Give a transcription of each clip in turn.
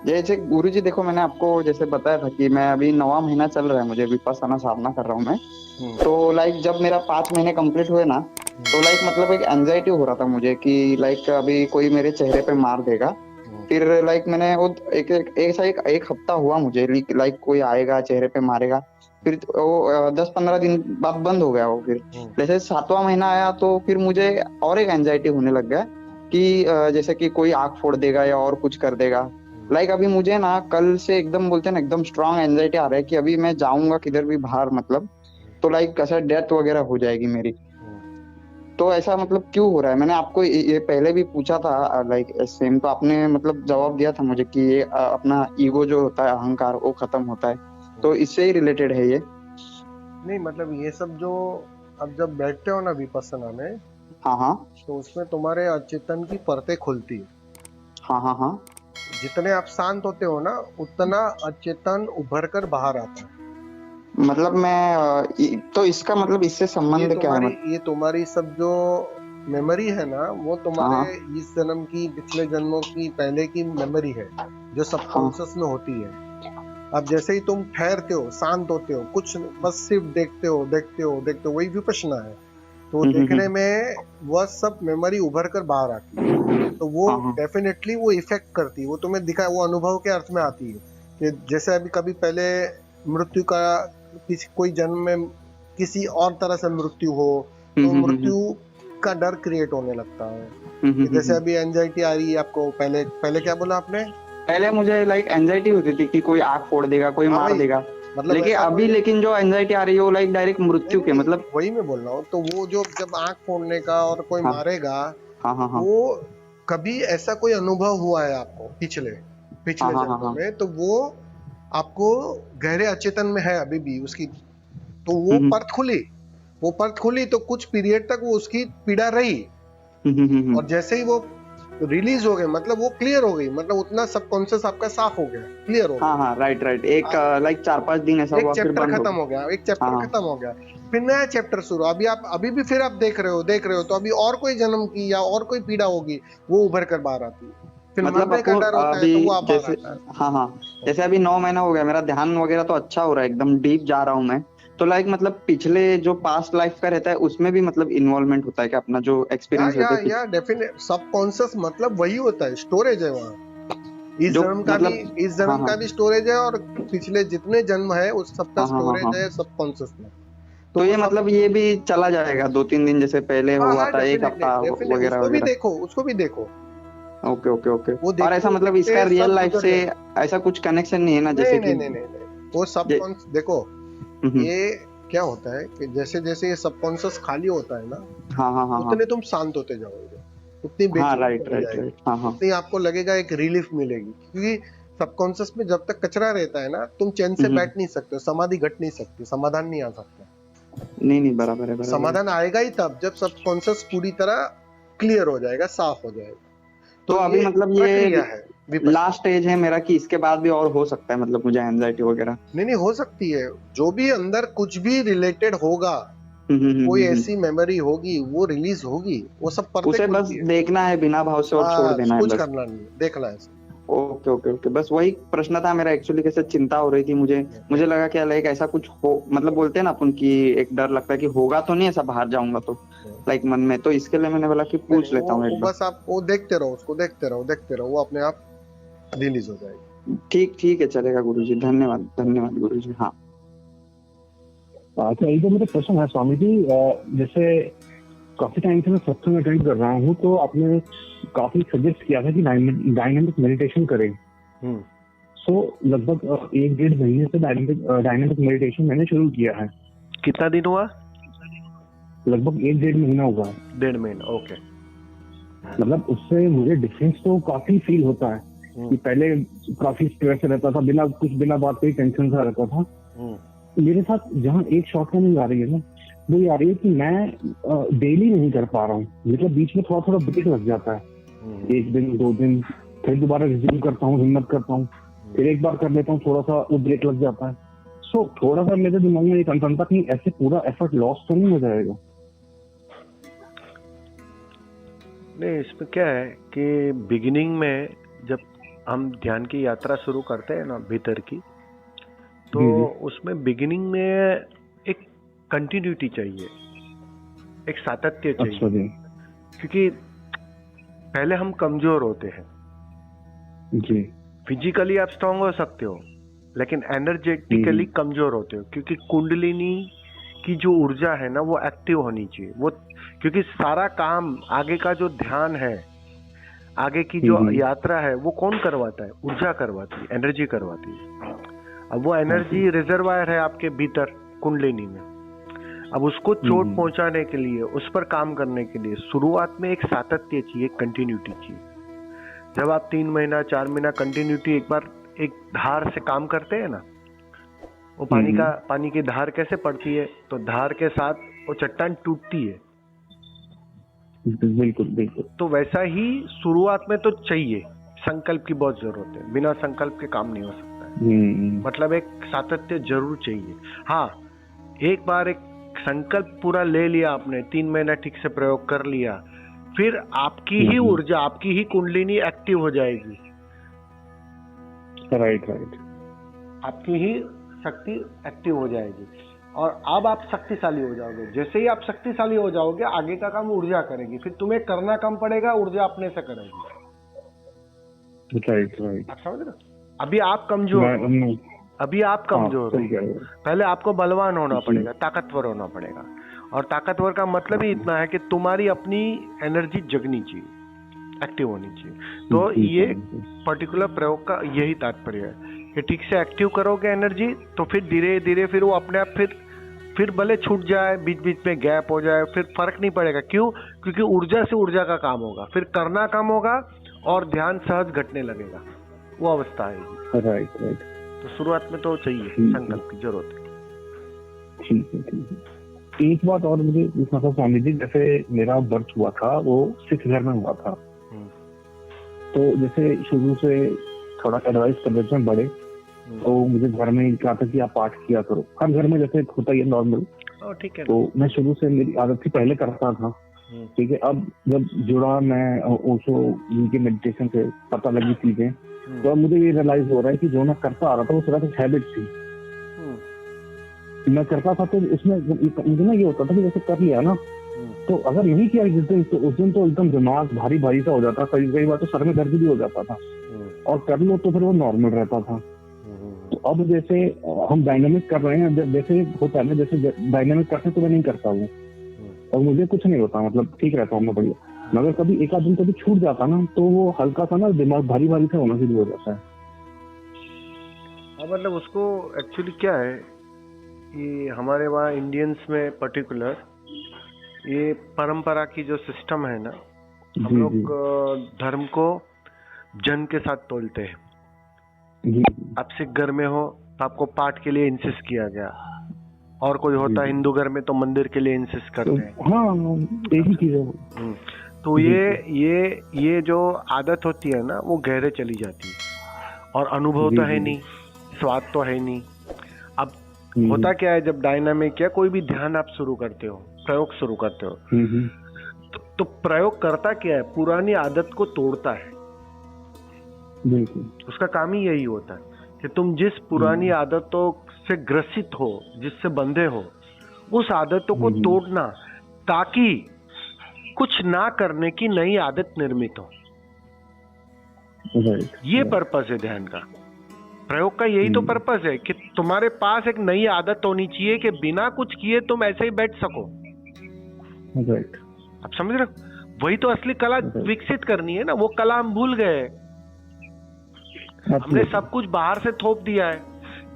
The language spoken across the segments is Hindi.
जैसे गुरुजी देखो, मैंने आपको जैसे बताया था कि मैं अभी 9वां महीना चल रहा है, मुझे विपस्सना साधना कर रहा हूँ मैं। हम्म। तो लाइक जब मेरा 5 महीने कंप्लीट हुए ना, तो लाइक मतलब एक एंजाइटी हो रहा था मुझे कि लाइक अभी कोई मेरे चेहरे पे मार देगा। हम्म। फिर लाइक मैंने वो एक हफ्ता हुआ मुझे, लाइक कोई आएगा चेहरे पे मारेगा। फिर वो 10-15 दिन बाद बंद हो गया वो। फिर हम्म। जैसे 7वां महीना आया तो फिर मुझे और एक एंजाइटी होने लग गया कि जैसे कि कोई आग फोड़ देगा या और कुछ कर देगा। लाइक अभी मुझे ना कल से एकदम बोलते हैं ना, एकदम स्ट्रांग एंजाइटी आ रहा है कि अभी मैं जाऊंगा किधर भी बाहर मतलब, तो लाइक कैसा डेथ वगैरह हो जाएगी मेरी। तो ऐसा मतलब क्यों हो रहा है? मैंने आपको ये पहले भी पूछा था लाइक सेम, तो आपने मतलब जवाब दिया था मुझे कि ये अपना ईगो जो होता है, अहंकार, वो खत्म होता है। तो इससे ही रिलेटेड है ये। नहीं मतलब ये सब जो अब जब बैठते हो ना विपස්සना में, हाँ हाँ तो उसमें तुम्हारे अचेतन की परतें खुलती है। हाँ हाँ हाँ। जितने आप शांत होते हो ना, उतना अचेतन उभर कर बाहर आता है। मतलब मैं तो इसका मतलब इससे संबंध क्या है मतलब? ये तुम्हारी सब जो मेमोरी है ना, वो हाँ तुम्हारे हाँ इस जन्म की, पिछले जन्मों की, पहले की मेमोरी है, जो हाँ। सबकॉन्शियस में होती है। अब जैसे ही तुम ठहरते हो, शांत होते हो, कुछ बस सिर्फ देखते हो देखते हो देखते हो, वही विपश्यना है। तो देखने हम्म। में वह सब मेमोरी उभर कर बाहर आती है। तो वो हाँ हाँ डेफिनेटली वो इफेक्ट करती है, वो तुम्हें दिखा, वो अनुभव के अर्थ में आती है कि जैसे अभी कभी पहले मृत्यु का, किसी कोई जन्म में किसी और तरह से मृत्यु हो, तो हम्म। मृत्यु का डर क्रिएट होने लगता है। कि जैसे हम्म। अभी एंजाइटी आ रही है आपको, पहले पहले क्या बोला आपने? पहले मुझे लाइक एंजाइटी होती थी कि कोई आग फोड़ देगा, कोई हाँ मार भाई, देगा। मतलब लेकिन ऐसा अभी कोई, लेकिन जो एंजाइटी आ रही है वो लाइक डायरेक्ट नहीं मृत्यु नहीं के नहीं, मतलब। वही मैं बोल रहा हूँ। तो वो जो जब आंख फोड़ने का और कोई हाँ मारेगा, हाँ हाँ हाँ वो कभी ऐसा कोई अनुभव हुआ है आपको पिछले हाँ पिछले हाँ हाँ जन्मों हाँ। में, तो वो आपको गहरे अचेतन में है अभी भी उसकी। तो वो हम्म परत खुली, वो परत खुली तो कुछ पीरियड तक वो उसकी पीड़ा रही। और हम्म। जैसे ही वो रिलीज हो गए, मतलब वो क्लियर हो गई, मतलब उतना सबकॉन्शियस आपका साफ हो गया, क्लियर हो हाँ गया। हाँ, राइट राइट। एक आप लाइक 4-5 दिन ऐसा एक हुआ, फिर चैप्टर बंद हो खत्म गया। हो गया, एक हाँ चैप्टर हाँ। खत्म हो गया, फिर नया चैप्टर शुरू। अभी आप अभी भी फिर आप देख रहे हो तो अभी और कोई जन्म की या और कोई पीड़ा होगी, वो उभर कर बाहर आती है। फिर मतलब मरने का आपको डर होता है अभी तो वो आप बाहर जैसे, आता है। हाँ हाँ, जैसे अभी 9 महीना हो गया, मेरा ध्यान वगैरह तो अच्छा हो रहा है, एकदम डीप जा रहा हूँ मैं। तो लाइक मतलब पिछले जो पास्ट लाइफ का रहता है उसमें भी मतलब इन्वॉल्वमेंट होता है क्या, अपना जो या एक्सपीरियंस या रहते हैं या डेफिनेट सबकॉन्शियस मतलब वही होता है, स्टोरेज है वहाँ। इस जो जन्म का भी मतलब। इस हाँ जन्म हाँ का भी स्टोरेज है, और पिछले जितने जन्म है उस सबका हाँ हाँ हाँ स्टोरेज हाँ। है सबकॉन्शियस में। तो तो वो ये सब, मतलब ये भी चला जाएगा 2-3 दिन, जैसे पहले हाँ हुआ हाँ, था एक डेफिनेटली हफ्ता डेफिनेटली, वगैरह उसको भी वगैरह। देखो, उसको भी देखो। Okay okay okay. वो और ऐसा देखते मतलब इसका देखते रियल सब लाइफ गुजर से जाएगा। ऐसा कुछ कनेक्शन नहीं है ना, नहीं जैसे नहीं कि नहीं नहीं नहीं, वो जे, सबकॉन्स देखो, हम्म। ये क्या होता है कि जैसे जैसे ये सबकॉन्शियस खाली होता है ना, हाँ हाँ हाँ हाँ उतने तुम शांत होते जाओगे, उतनी हाँ, बेचैनी राइट चली राइट जाएगी, राइट, हाँ हाँ। उतनी आपको लगेगा एक रिलीफ मिलेगी। क्योंकि सबकॉन्शियस में जब तक कचरा रहता है ना, तुम चैन से हम्म। बैठ नहीं सकते हो, समाधि घट नहीं सकती, समाधान नहीं आ सकता। नहीं नहीं, बराबर है बराबर है। समाधान आएगा ही तब जब सबकॉन्शियस पूरी तरह क्लियर हो जाएगा, साफ हो जाएगा। तो तो अभी ये मतलब ये प्रक्रिया है विपश्यना। लास्ट स्टेज है मेरा कि इसके बाद भी और हो सकता है मतलब मुझे एंजाइटी वगैरह? नहीं नहीं, हो सकती है। जो भी अंदर कुछ भी रिलेटेड होगा, कोई ऐसी मेमोरी होगी, वो रिलीज होगी, वो सब परतें उसे बस खुलती है। देखना है बिना भाव से और छोड़ बस देना है कुछ बस। करना नहीं है, देखना है सिर्फ। ओके ओके ओके, बस वही प्रश्न था मेरा एक्चुअली, कैसे चिंता हो रही थी मुझे। मुझे लगा क्या लाइक ऐसा कुछ हो, मतलब बोलते हैं ना अपन की, एक डर लगता है कि होगा तो नहीं ऐसा बाहर जाऊंगा तो, लाइक मन में, तो इसके लिए मैंने बोला कि नहीं पूछ नहीं, लेता हूँ वो एक बार। बस आप वो देखते रहो, उसको देखते रहो देखते रहो, वो अपने आप रिलीज हो जाएगी। ठीक ठीक है, चलेगा गुरुजी, धन्यवाद धन्यवाद गुरुजी, हाँ। अच्छा, एक तो मेरा प्रश्न है स्वामी जी, जैसे काफी टाइम से मैं सत्संग अटेंड कर रहा हूँ, तो आपने काफी सजेस्ट किया था कि डायनामिक मेडिटेशन करें। सो लगभग 1-1.5 महीने से डायनामिक मेडिटेशन मैंने शुरू किया है। कितना दिन हुआ? लगभग 1-1.5 महीना हुआ है। 1.5 महीना, ओके। मतलब उससे मुझे डिफरेंस तो काफी फील होता है कि पहले काफी स्ट्रेस रहता था, बिना बात पे टेंशन सा रहता था। मेरे साथ जहाँ एक शॉर्टकमिंग आ रही है ना, वो ये आ रही है कि मैं डेली नहीं कर पा रहा हूँ, मतलब बीच में थोड़ा थोड़ा ब्रेक लग जाता है, 1 दिन 2 दिन, फिर दोबारा रिज्यूम करता हूँ, हिम्मत करता हूँ, फिर एक बार कर लेता हूँ, थोड़ा सा वो ब्रेक लग जाता है। सो थोड़ा सा मेरे दिमाग में एक कंसर्न था कि ऐसे पूरा एफर्ट लॉस तो नहीं हो जाएगा? नहीं, इसमें क्या है कि बिगिनिंग में जब हम ध्यान की यात्रा शुरू करते हैं ना भीतर की, तो जी, जी। उसमें बिगिनिंग में एक कंटिन्यूटी चाहिए, एक सातत्य अच्छा चाहिए, जी। क्योंकि पहले हम कमजोर होते हैं। जी। फिजिकली आप स्ट्रांग हो सकते हो, लेकिन एनर्जेटिकली कमजोर होते हो, क्योंकि कुंडलिनी की जो ऊर्जा है ना वो एक्टिव होनी चाहिए। वो क्योंकि सारा काम, आगे का जो ध्यान है, आगे की जो यात्रा है, वो कौन करवाता है? ऊर्जा करवाती है, एनर्जी करवाती है। अब वो एनर्जी रिजर्वायर है आपके भीतर कुंडलिनी में। अब उसको चोट पहुंचाने के लिए, उस पर काम करने के लिए शुरुआत में एक सातत्य चाहिए, कंटिन्यूटी चाहिए। जब आप 3 महीना 4 महीना कंटिन्यूटी एक बार एक धार से काम करते हैं ना, वो पानी की धार कैसे पड़ती है, तो धार के साथ वो चट्टान टूटती है। बिल्कुल बिल्कुल। तो वैसा ही शुरुआत में तो चाहिए, संकल्प की बहुत जरूरत है। बिना संकल्प के काम नहीं हो सकता है। मतलब एक सातत्य जरूर चाहिए। हाँ, एक बार एक संकल्प पूरा ले लिया आपने, 3 महीना ठीक से प्रयोग कर लिया, फिर आपकी ही ऊर्जा, आपकी ही कुंडलिनी एक्टिव हो जाएगी। Right right. आपकी ही शक्ति एक्टिव हो जाएगी और अब आप शक्तिशाली हो जाओगे। जैसे ही आप शक्तिशाली हो जाओगे, आगे का काम ऊर्जा करेगी, फिर तुम्हें करना कम पड़ेगा, ऊर्जा अपने से करेगी। Right right. आप समझ रहे हो? अभी आप कमजोर हो, अभी आप कमजोर हो। पहले आपको बलवान होना पड़ेगा, ताकतवर होना पड़ेगा। और ताकतवर का मतलब ही इतना है कि तुम्हारी अपनी एनर्जी जगनी चाहिए, एक्टिव होनी चाहिए। तो ये पर्टिकुलर प्रयोग का यही तात्पर्य है कि ठीक से एक्टिव करोगे एनर्जी, तो फिर धीरे धीरे फिर वो अपने आप फिर भले छूट जाए, बीच बीच में गैप हो जाए, फिर फर्क नहीं पड़ेगा। क्यों? क्योंकि ऊर्जा से ऊर्जा का काम होगा, फिर करना कम होगा और ध्यान सहज घटने लगेगा। वो अवस्था आएगी। Right right. तो शुरुआत में तो चाहिए संकल्प की जरूरत है। ठीक है ठीक है। एक बात और मुझे पूछना था स्वामी जी, जैसे मेरा बर्थ हुआ था वो सिख घर में हुआ था, तो जैसे शुरू से थोड़ा एडवाइस कर देते हैं बड़े, तो मुझे घर में कहा था कि आप पाठ किया करो। हर घर में जैसे होता ही है नॉर्मल। ठीक है। तो मैं शुरू से, मेरी आदत थी, पहले करता था। ठीक है। अब जब जुड़ा मैं ओशो उनके मेडिटेशन से पता लगी चीजें, तो अब मुझे ये रियलाइज हो रहा है कि जो मैं करता आ रहा था वो सिर्फ एक हैबिट थी। मैं करता था तो उसमें मुझे ना ये होता था कि जैसे कर लिया ना, तो अगर नहीं किया जिस दिन, तो उस दिन तो एकदम दिमाग भारी भारी सा हो जाता। कई बार तो सर में दर्द भी हो जाता था, और कर लो तो फिर वो नॉर्मल रहता था। तो अब जैसे हम डायनामिक कर रहे हैं, जैसे होता है ना, जैसे डायनामिक करते तो मैं नहीं करता हूँ और मुझे कुछ नहीं होता, मतलब ठीक रहता हूँ मैं बढ़िया। मगर कभी एक आध दिन कभी छूट जाता ना, तो वो हल्का सा ना दिमाग भारी भारी सा होना शुरू हो जाता है। मतलब उसको एक्चुअली क्या है कि हमारे वहाँ इंडियंस में पर्टिकुलर ये परंपरा की जो सिस्टम है ना, हम लोग धर्म को जन के साथ तोलते हैं। आप सिख घर में हो तो आपको पाठ के लिए इंसिस्ट किया गया, और कोई होता है हिंदू घर में तो मंदिर के लिए इंसिस्ट करते हैं। हाँ, एक ही चीज है। तो ये जो आदत होती है ना, वो गहरे चली जाती है और अनुभव तो है नहीं, स्वाद तो है नहीं। अब होता क्या है, जब डायनामिक या कोई भी ध्यान आप शुरू करते हो, प्रयोग शुरू करते हो, तो प्रयोग करता क्या है? पुरानी आदत को तोड़ता है। उसका काम ही यही होता है कि तुम जिस पुरानी आदतों से ग्रसित हो, जिससे बंधे हो, उस आदतों को तोड़ना, ताकि कुछ ना करने की नई आदत निर्मित हो। ये पर्पस है ध्यान का, प्रयोग का यही तो पर्पस है कि तुम्हारे पास एक नई आदत होनी चाहिए कि बिना कुछ किए तुम ऐसे ही बैठ सको। आप समझ रहे हो? वही तो असली कला विकसित करनी है ना। वो कला हम भूल गए। हमने सब कुछ बाहर से थोप दिया है,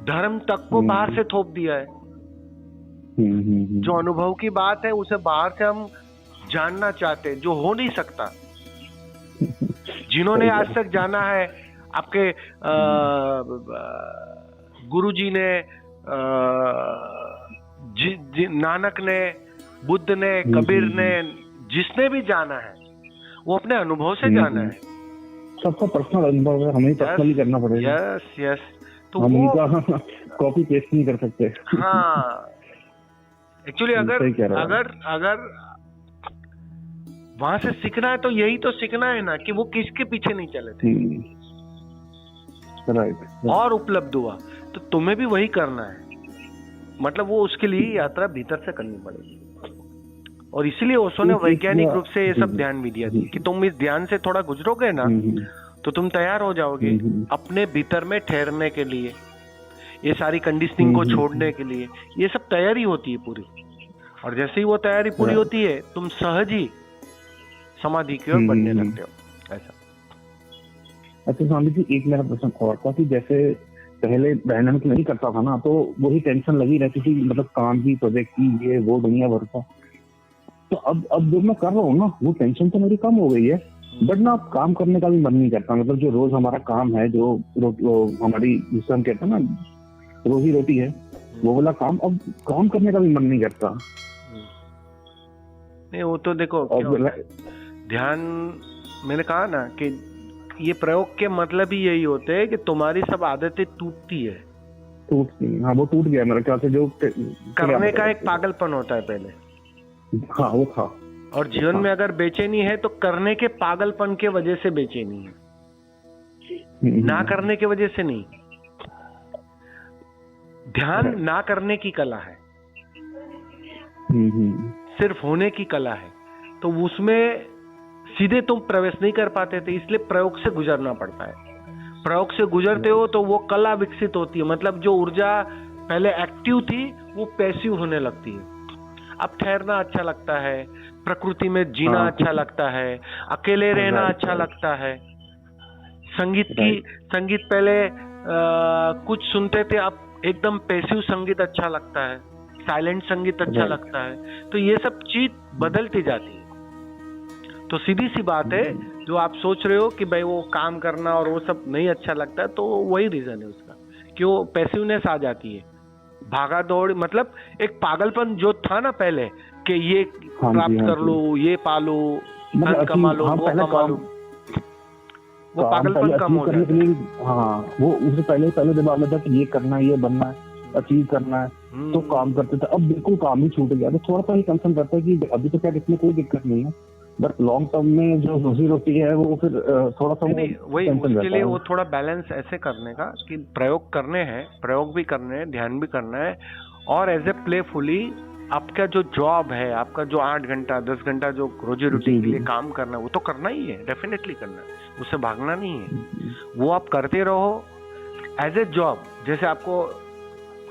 धर्म तक को बाहर से थोप दिया है। जो अनुभव की बात है उसे बाहर से हम जानना चाहते हैं, जो हो नहीं सकता। जिन्होंने आज तक जाना है, आपके गुरुजी ने, नानक ने, बुद्ध ने, कबीर ने, जिसने भी जाना है वो अपने अनुभव से जाना है। सबका पर्सनल अनुभव है, हमें पर्सनली करना पड़ेगा। यस। तो हम उनका कॉपी पेस्ट नहीं कर सकते। हाँ, एक्चुअली अगर वहां से सीखना है तो यही तो सीखना है ना, कि वो किसके पीछे नहीं चले थे। राइट। और उपलब्ध हुआ, तो तुम्हें भी वही करना है। मतलब वो उसके लिए यात्रा भीतर से करनी पड़ेगी। और इसीलिए ओशो ने वैज्ञानिक रूप से ये सब ध्यान भी दिया कि तुम इस ध्यान से थोड़ा गुजरोगे ना तो तुम तैयार हो जाओगे अपने भीतर में ठहरने के लिए, ये सारी कंडीशनिंग को छोड़ने के लिए। ये सब तैयारी होती है पूरी, और जैसे ही वो तैयारी पूरी होती है तुम सहज ही समाधि की ओर बढ़ने लगते हो। ऐसा। अच्छा स्वामी जी, एक मेरा प्रश्न और था कि जैसे पहले डायनामिक नहीं करता था ना, तो वही टेंशन लगी रहती थी, मतलब काम की, प्रोजेक्ट की, ये वो दुनिया भर का। तो अब जो मैं कर रहा हूँ ना, वो टेंशन तो मेरी कम हो गई है, बट ना अब काम करने का भी मन नहीं करता। मतलब जो रोज हमारा काम है, जो हमारी, जिसे हम कहते हैं ना रोजी रोटी है, वो वाला काम, अब काम करने का भी मन नहीं करता। नहीं, वो तो देखो ध्यान, मैंने कहा ना कि ये प्रयोग के मतलब ही यही होते हैं कि तुम्हारी सब आदतें टूटती है। हाँ, वो टूट गया मेरे ख्याल से। जो करने का एक पागलपन होता है पहले, हाँ वो था। और जीवन में अगर बेचैनी है तो करने के पागलपन के वजह से बेचैनी है, ना करने के वजह से नहीं। ध्यान ना करने की कला है, सिर्फ होने की कला है। तो उसमें सीधे तुम प्रवेश नहीं कर पाते थे, इसलिए प्रयोग से गुजरना पड़ता है। प्रयोग से गुजरते हो तो वो कला विकसित होती है। मतलब जो ऊर्जा पहले एक्टिव थी वो पैसिव होने लगती है। अब ठहरना अच्छा लगता है, प्रकृति में जीना अच्छा लगता है, अकेले रहना अच्छा लगता है। संगीत पहले कुछ सुनते थे, अब एकदम पैसिव संगीत अच्छा लगता है, साइलेंट संगीत अच्छा लगता है। तो ये सब चीज बदलती जाती है। तो सीधी सी बात है, जो आप सोच रहे हो कि भाई वो काम करना और वो सब नहीं अच्छा लगता है, तो वही रीजन है उसका कि वो पैसिवनेस आ जाती है, भागा दौड़। मतलब एक पागलपन जो था ना पहले कि ये प्राप्त कर लो, ये पालो, धन कमा लो, वो कमा लो, वो पागलपन कम हो जाता है। हाँ, वो उससे पहले दिमाग में था कि ये करना है, ये बनना है, अचीव करना है, तो काम करते थे। अब बिल्कुल काम ही छूट गया। तो थोड़ा सा ही कंसर्न करता है कि अभी तो क्या, इसमें कोई दिक्कत नहीं है, बट लॉन्ग टर्म में जो रोजी रोटी है वो फिर थोड़ा सा वही उसके लिए वो थोड़ा बैलेंस ऐसे करने का कि प्रयोग करने हैं, प्रयोग भी करने हैं, ध्यान भी करना है, और एज ए प्लेफुली आपका जो जॉब है, आपका जो 8 घंटा 10 घंटा जो रोजी रोटी के लिए काम करना है, वो तो करना ही है, डेफिनेटली करना है, उससे भागना नहीं है। वो आप करते रहो एज ए जॉब। जैसे आपको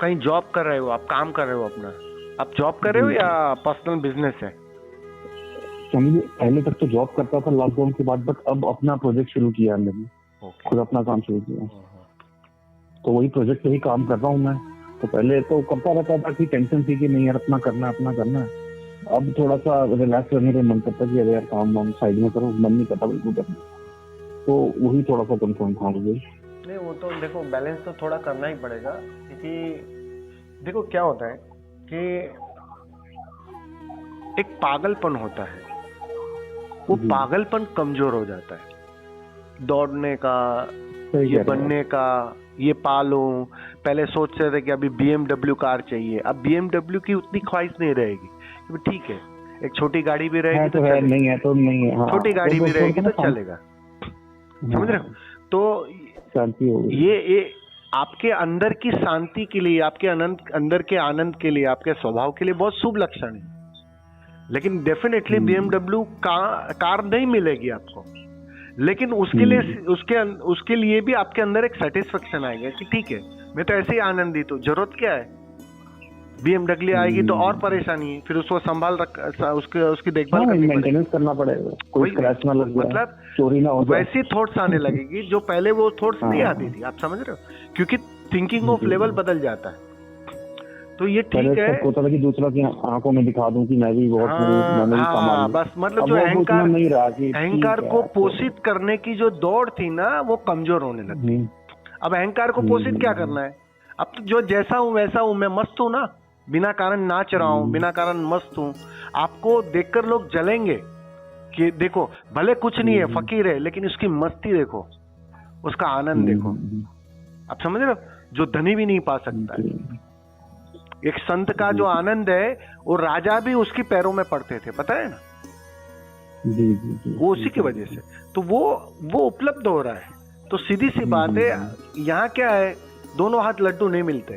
कहीं जॉब कर रहे हो, आप काम कर रहे हो अपना, आप जॉब कर रहे हो या पर्सनल बिजनेस है? पहले तक तो जॉब करता था लॉकडाउन के बाद, बट अब अपना प्रोजेक्ट शुरू किया मैंने, खुद अपना काम शुरू किया। तो वही प्रोजेक्ट पे ही काम कर रहा हूँ मैं। तो पहले तो करता रहता था कि टेंशन थी कि नहीं यार अपना करना है। अब थोड़ा सा रिलैक्स रहने का मन करता कि अरे यार काम वाम साइड में करो, मन नहीं करता बिल्कुल करना। तो वही थोड़ा सा कंफर्म था मुझे। नहीं, वो तो देखो बैलेंस तो थोड़ा करना ही पड़ेगा, क्योंकि देखो क्या होता है कि एक पागलपन होता है, वो पागलपन कमजोर हो जाता है। दौड़ने का, ये बनने का, ये पालो। पहले सोचते थे कि अभी BMW कार चाहिए, अब BMW की उतनी ख्वाहिश नहीं रहेगी। ठीक है, एक छोटी गाड़ी भी रहेगी तो है, नहीं है तो नहीं है, हाँ, छोटी गाड़ी भी रहेगी तो चलेगा, समझ रहे हो? तो शांति होगी। ये आपके अंदर की शांति के लिए, आपके अंदर के आनंद के लिए, आपके स्वभाव के लिए बहुत शुभ लक्षण है। लेकिन डेफिनेटली BMW कार नहीं मिलेगी आपको, लेकिन उसके लिए भी आपके अंदर एक सेटिस्फेक्शन आएगा कि ठीक है, मैं तो ऐसे ही आनंदित हूँ, जरूरत क्या है? BMW आएगी तो और परेशानी है, फिर उसको संभाल उसकी देखभाल करनी पड़ेगी, मेंटेनेंस करना पड़ेगा, कोई क्रैश ना लग जाए, मतलब चोरी ना हो जाए। वैसी थॉट्स आने लगेगी जो पहले वो थॉट्स नहीं आती थी। आप समझ रहे हो? क्योंकि थिंकिंग ऑफ लेवल बदल जाता है। तो ये ठीक है, होता था कि दूसरा की आंखों में दिखा दूं कि मैं भी बहुत बस मतलब जो अहंकार को पोषित करने की जो दौड़ थी ना, वो कमजोर होने लगी। अब अहंकार को पोषित क्या करना है? अब तो जो जैसा हूं वैसा हूं, मैं मस्त हूं ना, बिना कारण नाच रहा हूं, बिना कारण मस्त हूं। आपको देखकर लोग जलेंगे कि देखो भले कुछ नहीं है, फकीर है, लेकिन उसकी मस्ती देखो, उसका आनंद देखो। आप समझ रहे हो? जो धनी भी नहीं पा सकता है। एक संत का जो आनंद है, वो राजा भी उसके पैरों में पड़ते थे, पता है ना? वो उसी की वजह से। तो वो उपलब्ध हो रहा है। तो सीधी सी बात है, यहाँ क्या है, दोनों हाथ लड्डू नहीं मिलते।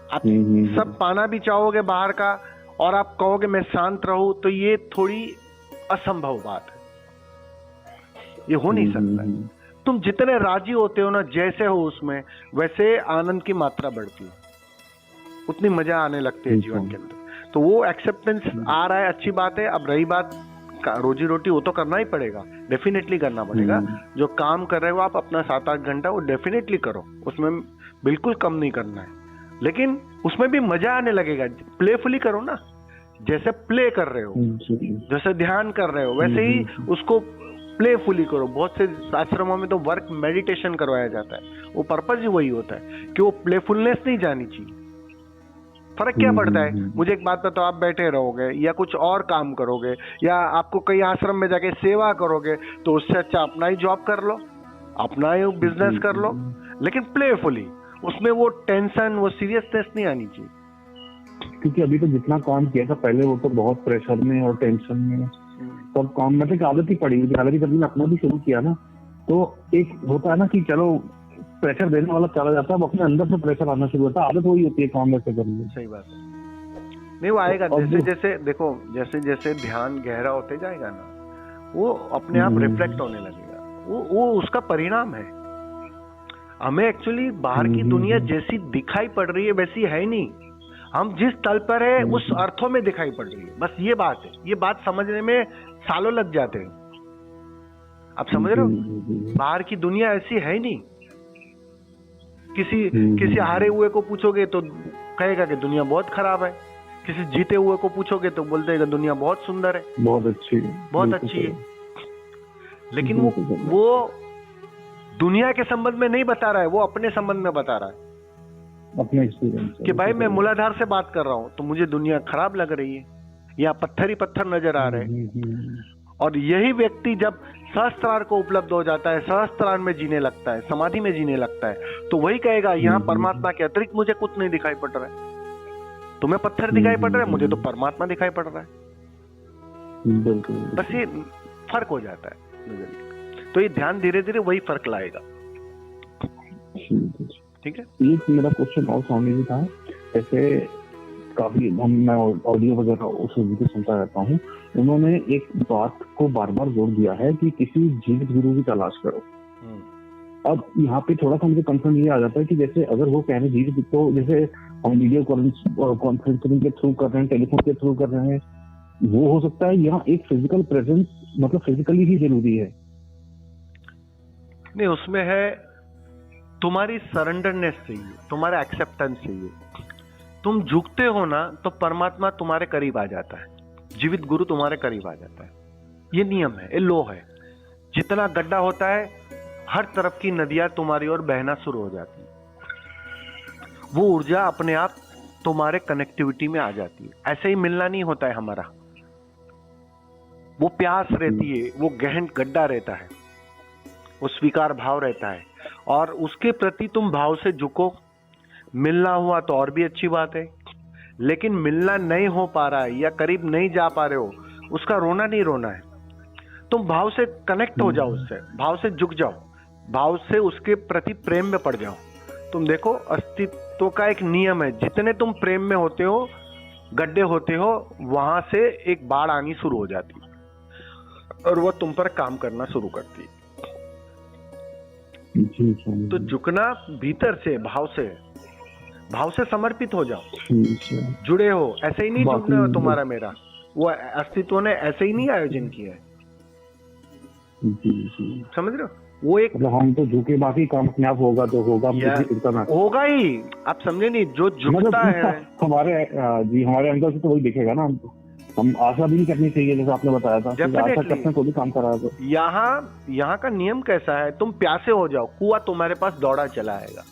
आप सब पाना भी चाहोगे बाहर का और आप कहोगे मैं शांत रहूं, तो ये थोड़ी असंभव बात है, ये हो नहीं सकता है। तुम जितने राजी होते हो ना, जैसे हो उसमें, वैसे आनंद की मात्रा बढ़ती है, उतनी मजा आने लगती है जीवन के अंदर। तो वो एक्सेप्टेंस आ रहा है, अच्छी बात है। अब रही बात रोजी रोटी, वो तो करना ही पड़ेगा, डेफिनेटली करना पड़ेगा। जो काम कर रहे हो आप अपना 7-8 घंटा, वो डेफिनेटली करो, उसमें बिल्कुल कम नहीं करना है। लेकिन उसमें भी मजा आने लगेगा, प्लेफुली करो ना, जैसे प्ले कर रहे हो, जैसे ध्यान कर रहे हो, वैसे ही उसको प्लेफुली करो। बहुत से आश्रमों में तो वर्क मेडिटेशन करवाया जाता है, वो पर्पज ही वही होता है कि वो प्लेफुलनेस नहीं जानी चाहिए। फर्क क्या पड़ता है? मुझे एक बात बताओ, आप बैठे रहोगे या कुछ और काम करोगे या आपको कई आश्रम में जाके सेवा करोगे, तो उससे अच्छा अपना ही जॉब कर लो, अपना ही बिजनेस कर लो, लेकिन प्लेफुली, उसमें वो टेंशन, वो सीरियसनेस नहीं आनी चाहिए। क्योंकि अभी तो जितना काम किया था पहले, वो तो बहुत प्रेशर में और टेंशन में सब काम, मतलब आदत ही पड़ी हुई। हालांकि जब मैंने अपना भी शुरू किया ना, तो एक होता है ना कि चलो प्रेशर देने वाला चला जाता है, अब अपने अंदर से प्रेशर आना शुरू होता है, आदत वही होती है काम वैसे करने। सही बात है, नहीं वो आएगा जैसे जैसे देखो, जैसे जैसे ध्यान गहरा होते जाएगा ना, वो अपने आप रिफ्लेक्ट होने लगेगा, वो उसका परिणाम है। हमें एक्चुअली बाहर की दुनिया जैसी दिखाई पड़ रही है वैसी है नहीं, हम जिस तल पर है उस अर्थों में दिखाई पड़ रही है, बस ये बात है। ये बात समझने में सालों लग जाते हैं, आप समझ रहे हो? बाहर की दुनिया ऐसी है ही नहीं। किसी हारे हुए को पूछोगे तो कहेगा कि दुनिया बहुत खराब है, किसी जीते हुए को पूछोगे तो बोलते हैं कि दुनिया बहुत सुंदर है, बहुत अच्छी है, बहुत अच्छी है। लेकिन वो दुनिया के संबंध में नहीं बता रहा है, वो अपने संबंध में बता रहा है, अपने एक्सपीरियंस कि भाई मैं मूलाधार से बात कर रहा हूं, तो मुझे दुनिया खराब लग रही है, या पत्थर ही पत्थर नजर आ रहे हैं। और यही व्यक्ति जब सहस्त्रार को उपलब्ध हो जाता है, सहस्त्रार में जीने लगता है, समाधि में जीने लगता है, तो वही कहेगा यहाँ परमात्मा के अतिरिक्त मुझे कुछ नहीं दिखाई पड़ रहा है। तुम्हें पत्थर दिखाई पड़ रहा है, मुझे तो परमात्मा दिखाई पड़ रहा है। बस ये फर्क हो जाता है। तो ये ध्यान धीरे धीरे वही फर्क लाएगा। ठीक है, एक मेरा क्वेश्चन और स्वामी जी था, जैसे काफी मैं ऑडियो वगैरह उस को सुनता रहता हूँ, उन्होंने एक बात को बार बार जोर दिया है कि किसी जीवित गुरु की तलाश करो। अब यहाँ पे थोड़ा सा मुझे कंसर्न ये आ जाता है कि जैसे अगर वो कह रहे हैं जीवित, तो जैसे हम वीडियो कॉन्फ्रेंसिंग के थ्रू कर रहे हैं, टेलीफोन के थ्रू कर रहे हैं, वो हो सकता है यहाँ एक फिजिकल प्रेजेंस, मतलब फिजिकली ही जरूरी है। नहीं, उसमें है तुम्हारी सरेंडरनेस चाहिए, तुम्हारा एक्सेप्टेंस चाहिए। तुम झुकते हो ना, तो परमात्मा तुम्हारे करीब आ जाता है, जीवित गुरु तुम्हारे करीब आ जाता है। ये नियम है, ये लो है। जितना गड्ढा होता है, हर तरफ की नदियां तुम्हारी ओर बहना शुरू हो जाती है, वो ऊर्जा अपने आप तुम्हारे कनेक्टिविटी में आ जाती है। ऐसे ही मिलना नहीं होता है हमारा, वो प्यास रहती है, वो गहन गड्ढा रहता है, वो स्वीकार भाव रहता है, और उसके प्रति तुम भाव से झुको। मिलना हुआ तो और भी अच्छी बात है, लेकिन मिलना नहीं हो पा रहा है या करीब नहीं जा पा रहे हो, उसका रोना नहीं रोना है। तुम भाव से कनेक्ट हो जाओ, उससे भाव से झुक जाओ, भाव से उसके प्रति प्रेम में पड़ जाओ। तुम देखो, अस्तित्व का एक नियम है, जितने तुम प्रेम में होते हो, गड्ढे होते हो, वहां से एक बाढ़ आनी शुरू हो जाती है और वह तुम पर काम करना शुरू करती है। तो झुकना भीतर से, भाव से समर्पित हो जाओ, जुड़े हो। ऐसे ही नहीं जुड़ना हो तुम्हारा मेरा, वो अस्तित्व ने ऐसे ही नहीं आयोजन किया है। समझ रहे हो? वो एक हम तो झुके, बाकी काम अपने आप होगा तो होगा, होगा ही। आप समझे नहीं, जो झुकता है हमारे अंदर से तो वही दिखेगा ना। हम आशा भी नहीं करनी चाहिए, जैसे आपने बताया था, आशा करने को भी काम करा। तो यहाँ का नियम कैसा है, तुम प्यासे हो जाओ, कुआं तुम्हारे पास दौड़ा चला आएगा।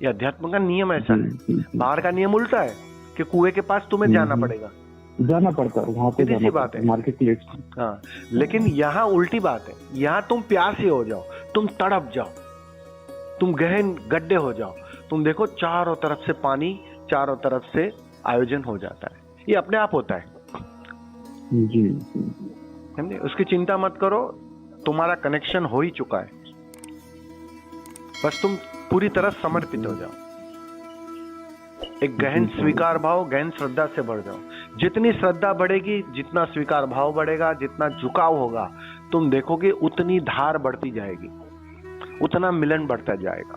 ये अध्यात्म का नियम ऐसा है। बाहर का नियम उल्टा है कि कुएं के पास तुम्हें जाना पड़ेगा, जाना पड़ता है, वहां पे सीधी बात है, मार्केट प्लेस। हाँ, लेकिन यहाँ उल्टी बात है। यहाँ तुम प्यासे हो जाओ, तुम तड़प जाओ, तुम गहन गड्ढे हो जाओ। तुम देखो, चारों तरफ से पानी, चारों तरफ से आयोजन हो जाता है। ये अपने आप होता है, जी। समझे? उसकी चिंता मत करो, तुम्हारा कनेक्शन हो ही चुका है, बस तुम पूरी तरह समर्पित हो जाओ, एक गहन स्वीकार भाव, गहन श्रद्धा से बढ़ जाओ। जितनी श्रद्धा बढ़ेगी, जितना स्वीकार भाव बढ़ेगा, जितना झुकाव होगा, तुम देखोगे उतनी धार बढ़ती जाएगी, उतना मिलन बढ़ता जाएगा,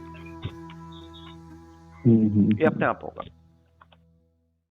ये अपने आप होगा।